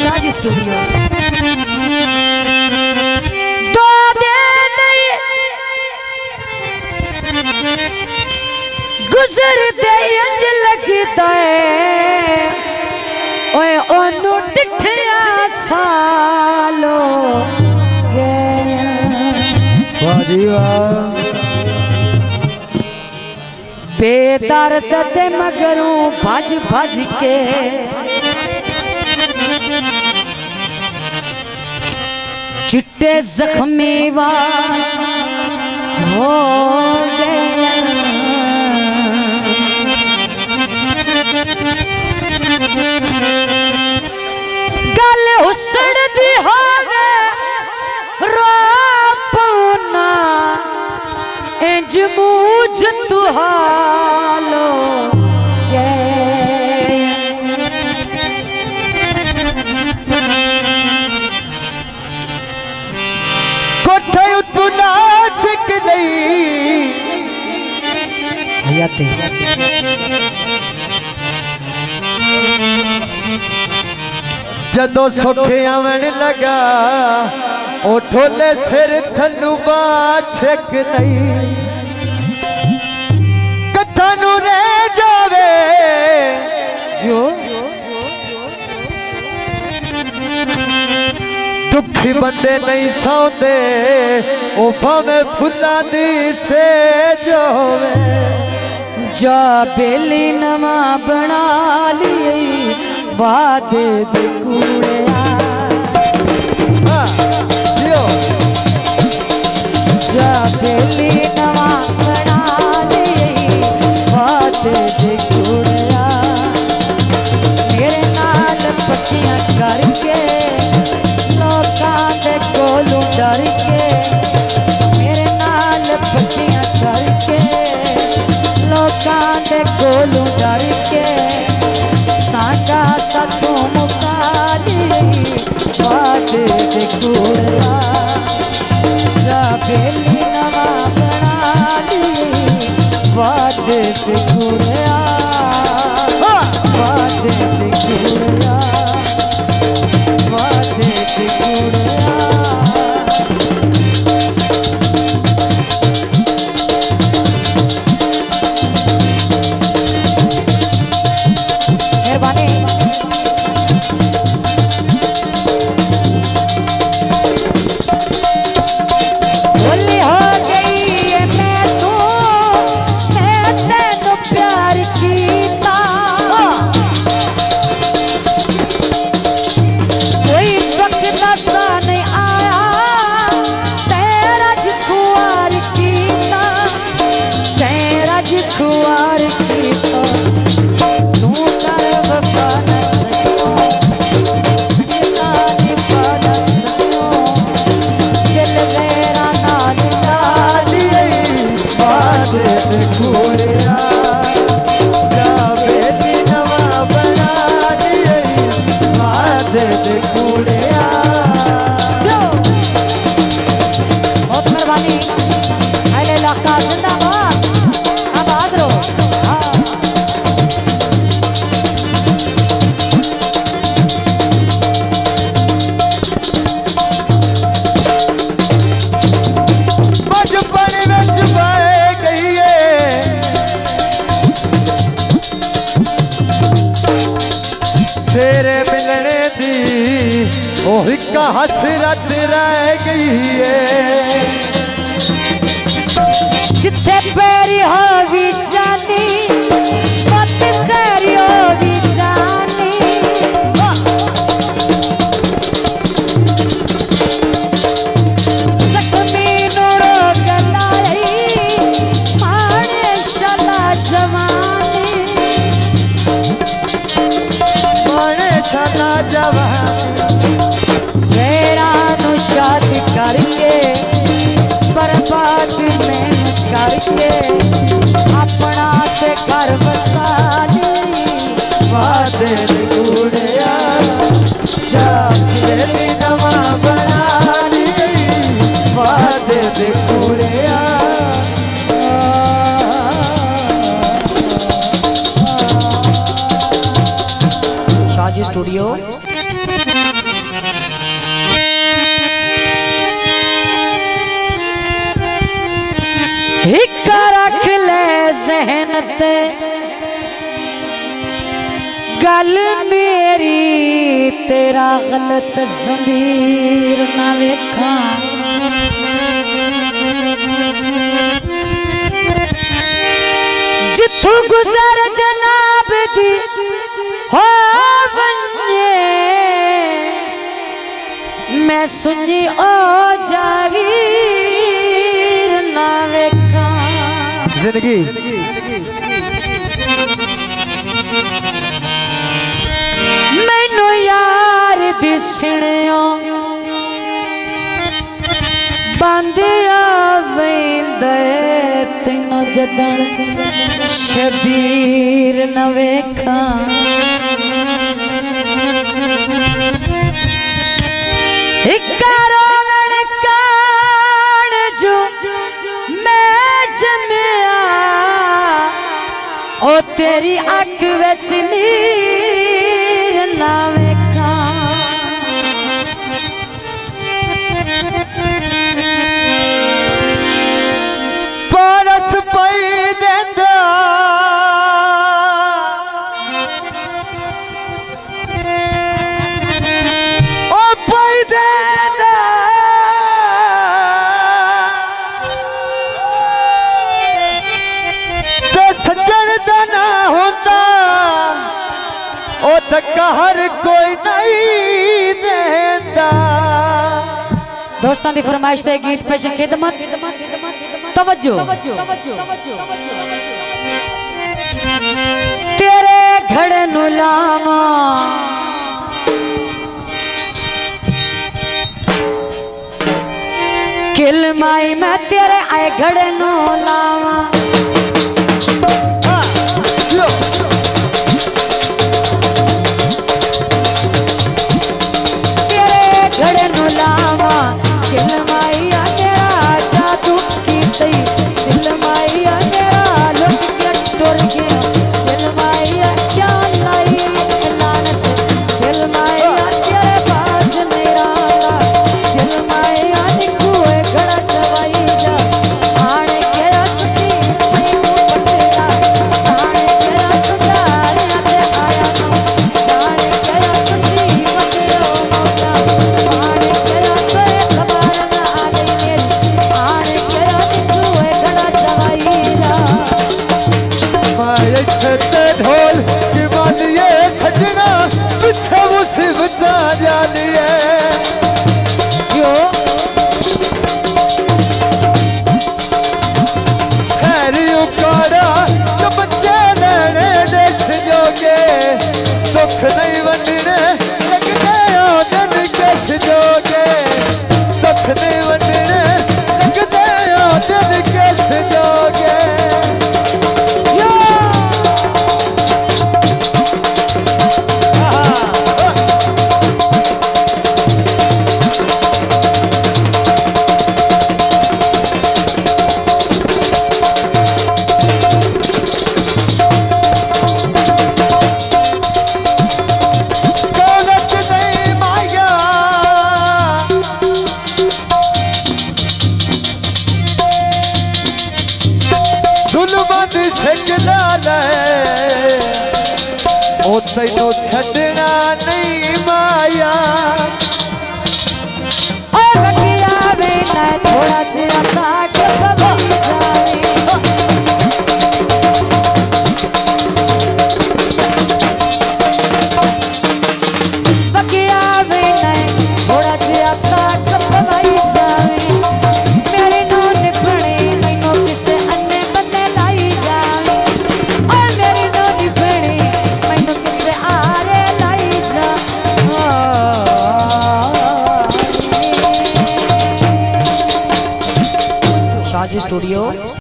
साज स्टूडियो। दो दिन गुजरते इंज लगता है ओए ओनू टिठिया सालो बेदर्द ते मगरों भज भज के चिट्टे जख्मी वाल हो गए। गल हुस्न दी होवे रो पौना इंज मूझ तुहालो कोठे उतु नाचक नहीं हयाते जदों सुखे आवन लगा ओ ढोले सिर थल्लू बाछक नहीं कथा नू रह जावे जो दुखी बंदे नहीं सौंदे ओ भावे फुल्लां दी सेज होवे। जा बेली नवा बना ली वादे दे कूड़िया जा बेली नवा बना ली वादे दे कूड़िया मेरे नाल पक्कियां करके लोकां दे कोलों डर के मेरे नाल पक्कियां करके लोकां दे कोलों डर के सागा साथों मुकारी वादे दे कूड़िया जा बेली नवा बना ली वादे दे कूड़िया वादे दे कूड़िया वादे दे कूड़िया। तेरे मिलने दी ओह एक हसरत रह गई है जिथे पैरी हो भी जानी मत करी हो भी जानी सकमी नूरो गलाई माने शला जवानी माने शला जवानी शादी करके बर्बाद मेहनत करके अपना ते घर बसा ली वादे कूड़िया चा बेली नवा बना ली वादे कूड़िया। साज स्टूडियो। हिक्का रख ले जहन ते गल मेरी तेरा गलत ज़मीर ना वेखा जिथों गुजर जनाब दी हो बन्ने मैं सुनी ओ जागीर ना वेखा जिंदगी मैनू यार दिसणियो बंद आवेंदे तैनू जदन शबीर न वेखा हिक्का रोवण कान जो मैं जमिया ओ तेरी अख विच नीर ना वेखा पारस पई देंदा ओ पई देंदा ते सज्जन दा ना होंदा ओ धक्का हर कोई नहीं देंदा दोस्तां दी फरमाइश ते गीत पेश खिदमत तवज्जो तेरे घड़े नु लावा किल माई मैं तेरे आए घड़े नु लावा तेरे घड़े नु लावा किल माइया तेरा जादू की तई दिल माइया तेरा लुट के टुर गया दिल माइया क्या लाई लानत दिल माइया तेरे बाज मेरा दिल माइया निकुए घड़ा चवाई जा आने के रस्ती मैं पटेला आने के रस्ता ते आया नो जाने के रस्सी मते ओ मौका आने के रस्ते खबर ना आ गई मेरी आने के निकुए घड़ा चवाई जा माए छते ढोल के मालिए सजना पीछे मुसीबत जालिए जो शहरी उकारा जो बच्चे लेने देश जोगे दुख नहीं वंडने लगते हो दिन किस जोगे दुख नहीं वंडने लगते हो दिन किस जोगे जो दौलत नहीं माया जुल्मत सिकदा ले ओ तैनू छड़ना नहीं माया ओ बकिया वे ना थोड़ा जिया ताक बबी जावे बकिया वे ना थोड़ा जिया ताक बबी जावे मेरे नो निभणे मैनू किसे अन्ने बन्ने लाई जावे ओ मेरी नो निभणे मैनू किसे आरे लाई जा शाजी स्टूडियो